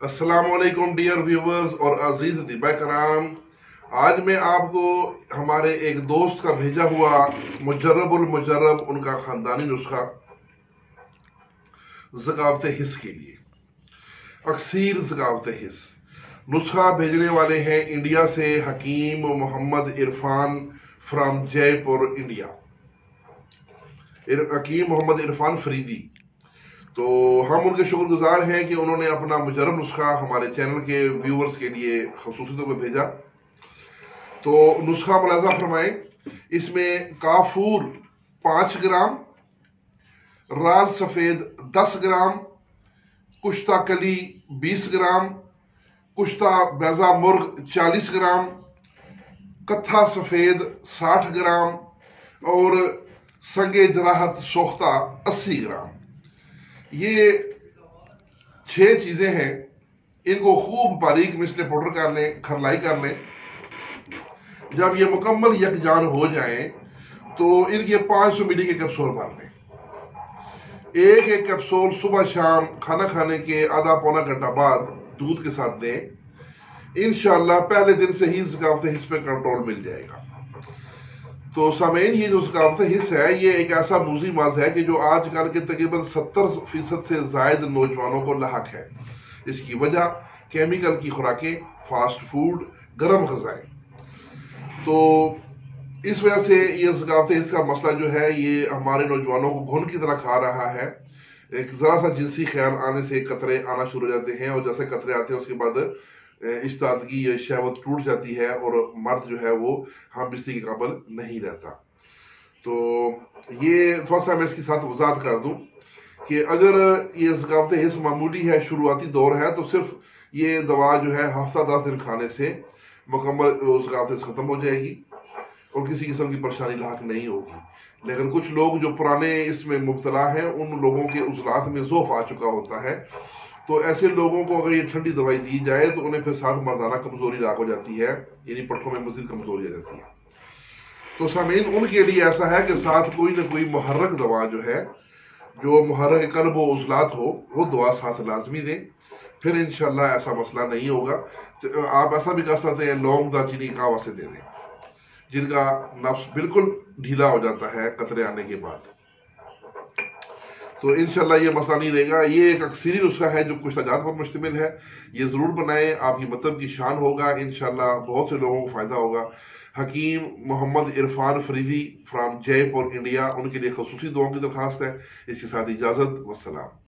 अस्सलाम वालेकुम dear viewers और अजीज दिबा कराम। आज मैं आपको हमारे एक दोस्त का भेजा हुआ मुजर्रबुल मुजर्रब उनका ख़ानदानी नुस्खा ज़कावत हिस्स के लिए अक्सीर ज़कावत हिस्स नुस्खा भेजने वाले हैं इंडिया से हकीम मोहम्मद इरफान फ्राम जयपुर इंडिया। हकीम मोहम्मद इरफान फरीदी। तो हम उनके शुक्रगुजार हैं कि उन्होंने अपना मुजर्रब नुस्खा हमारे चैनल के व्यूवर्स के लिए ख़ुसूसी तौर पर भेजा। तो नुस्खा मुलाज़ा फरमाएं। इसमें काफूर 5 ग्राम, राज सफ़ेद 10 ग्राम, कुश्ता कली 20 ग्राम, कुश्ता बैजा मुर्ग 40 ग्राम, कत्था सफ़ेद 60 ग्राम और संगे जराहत सोख्ता 80 ग्राम। ये 6 चीज़ें हैं। इनको खूब बारीक मिसले पाउडर कर लें, खरलाई कर लें। जब ये मुकम्मल यकजान हो जाएं तो इनके 500 मिली के कैप्सूल भर लें। एक कैप्सूल सुबह शाम खाना खाने के आधा पौना घंटा बाद दूध के साथ दें। इंशाअल्लाह पहले दिन से ही ज़कावत हिस्स पे कंट्रोल मिल जाएगा। तो सामईन, ये जो ज़कावत हिस्स है ये एक ऐसा मूज़ी मर्ज़ है कि जो आजकल के तकरीबन 70% से ज़ायद नौजवानों को लाहक है। इसकी वजह केमिकल की खुराकें, फास्ट फूड, गर्म ग़िज़ाएँ। तो इस वजह से ये ज़कावत हिस्स का मसला जो है ये हमारे नौजवानों को घुन की तरह खा रहा है। एक ज़रा सा जिनसी ख्याल आने से कतरे आना शुरू हो जाते हैं और जैसे कतरे आते हैं उसके बाद इस्तादगी या शहवत टूट जाती है और मर्द जो है वो हम बिस्ती के काबिल नहीं रहता। तो ये थोड़ा सा मैं इसके साथ वजाहत कर दूं कि अगर ये ज़कावत हिस्स मामूली है, शुरुआती दौर है, तो सिर्फ ये दवा जो है हफ्ता 10 दिन खाने से मुकम्मल ज़कावत हिस्स ख़त्म हो जाएगी और किसी किस्म की परेशानी लाक नहीं होगी। लेकिन कुछ लोग जो पुराने इसमें मुब्तला हैं उन लोगों के उज़लात में ज़ोफ़ आ चुका होता है। तो ऐसे लोगों को अगर ये ठंडी दवाई दी जाए तो उन्हें फिर साथ मर्दाना कमजोरी लाक हो जाती है, यानी पट्टों में मज़ीद कमजोरी आ जाती है। तो सामीन, उनके लिए ऐसा है कि साथ कोई ना कोई मुहर्रक दवा जो है, जो मुहर्रक कल्ब व उज़लात हो, वो दवा साथ लाजमी दें। फिर इंशाअल्लाह ऐसा मसला नहीं होगा। तो आप ऐसा भी कर सकते हैं, लौंग दालचीनी कावा से दे दें, जिनका नफ्स बिल्कुल ढीला हो जाता है कतरे आने के बाद। तो इंशाल्लाह ये मसला नहीं रहेगा। ये एक अक्सरी नुस्खा है जो कुछ तादाद पर मुश्तमिल है। ये ज़रूर बनाएं, आपकी मतलब की शान होगा। इंशाल्लाह बहुत से लोगों को फ़ायदा होगा। हकीम मोहम्मद इरफान फरीदी फ्राम जयपुर इंडिया, उनके लिए ख़ुसूसी दुआओं की दरख्वास्त है। इसके साथ इजाज़त, वस्सलाम।